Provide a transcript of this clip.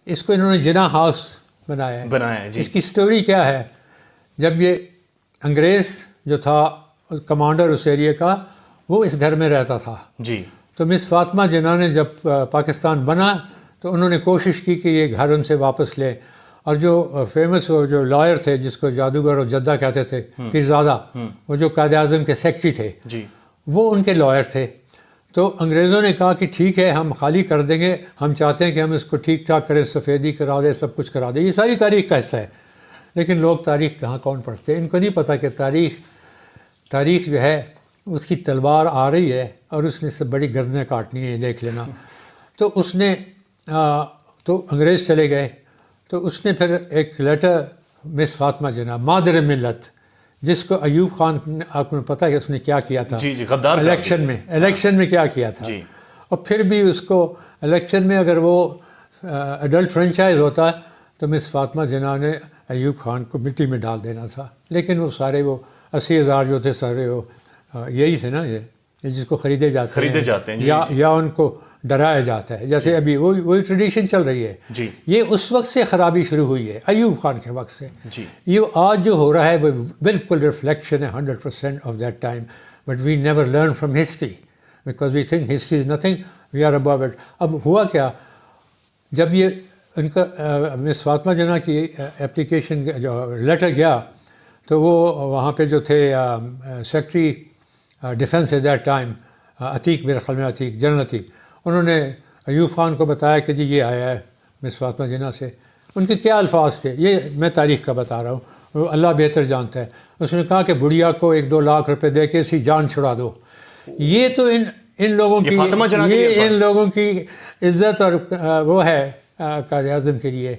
اس کو انہوں نے جناح ہاؤس بنایا ہے جی. اس کی سٹوری کیا ہے، جب یہ انگریز جو تھا کمانڈر اس ایریے کا وہ اس گھر میں رہتا تھا جی. تو مس فاطمہ جناح نے جب پاکستان بنا تو انہوں نے کوشش کی کہ یہ گھر ان سے واپس لے، اور جو فیمس جو لائر تھے جس کو جادوگر اور جدہ کہتے تھے پیرزادہ، وہ جو قائد اعظم کے سیکرٹری تھے جی. وہ ان کے لائر تھے. تو انگریزوں نے کہا کہ ٹھیک ہے ہم خالی کر دیں گے، ہم چاہتے ہیں کہ ہم اس کو ٹھیک ٹھاک کریں، سفیدی کرا دیں، سب کچھ کرا دیں. یہ ساری تاریخ کا حصہ ہے، لیکن لوگ تاریخ کہاں کون پڑھتے ہیں، ان کو نہیں پتہ کہ تاریخ جو ہے اس کی تلوار آ رہی ہے اور اس نے سے بڑی گردنیں کاٹنی ہے، دیکھ لینا. تو اس نے تو انگریز چلے گئے تو اس نے پھر ایک لیٹر مس فاطمہ جناح مادر ملت، جس کو ایوب خان آپ کو پتہ ہے کہ اس نے کیا کیا تھا جی غدار الیکشن میں کیا کیا تھا. جی. اور پھر بھی اس کو الیکشن میں اگر وہ ایڈلٹ فرنچائز ہوتا تو مس فاطمہ جناح نے ایوب خان کو مٹی میں ڈال دینا تھا، لیکن وہ سارے وہ 80,000 جو تھے سارے وہ یہی تھے نا، یہ جس کو خریدے جاتے ہیں یا ان کو ڈرایا جاتا ہے، جیسے ابھی وہی ٹریڈیشن چل رہی ہے. جی. یہ اس وقت سے خرابی شروع ہوئی ہے، ایوب خان کے وقت سے. جی. یہ آج جو ہو رہا ہے وہ بالکل ریفلیکشن ہے 100% of that time, but we never learn from history because we think history is nothing, we are about it. اب ہوا کیا، جب یہ ان کا مس فاطمہ جناح کی اپلیکیشن جو لیٹر گیا تو وہ وہاں پہ جو تھے secretary defence at that time Atiq, میرے خیال میں عتیق، جنرل عتیق، انہوں نے ایوب خان کو بتایا کہ جی یہ آیا ہے مس فاطمہ جناح سے. ان کے کیا الفاظ تھے یہ میں تاریخ کا بتا رہا ہوں، اللہ بہتر جانتا ہے. اس نے کہا کہ بڑھیا کو 1-2 لاکھ روپے دے کے اسی جان چھڑا دو. یہ تو ان لوگوں کی، یہ ان لوگوں کی عزت اور وہ ہے قائد اعظم کے لیے.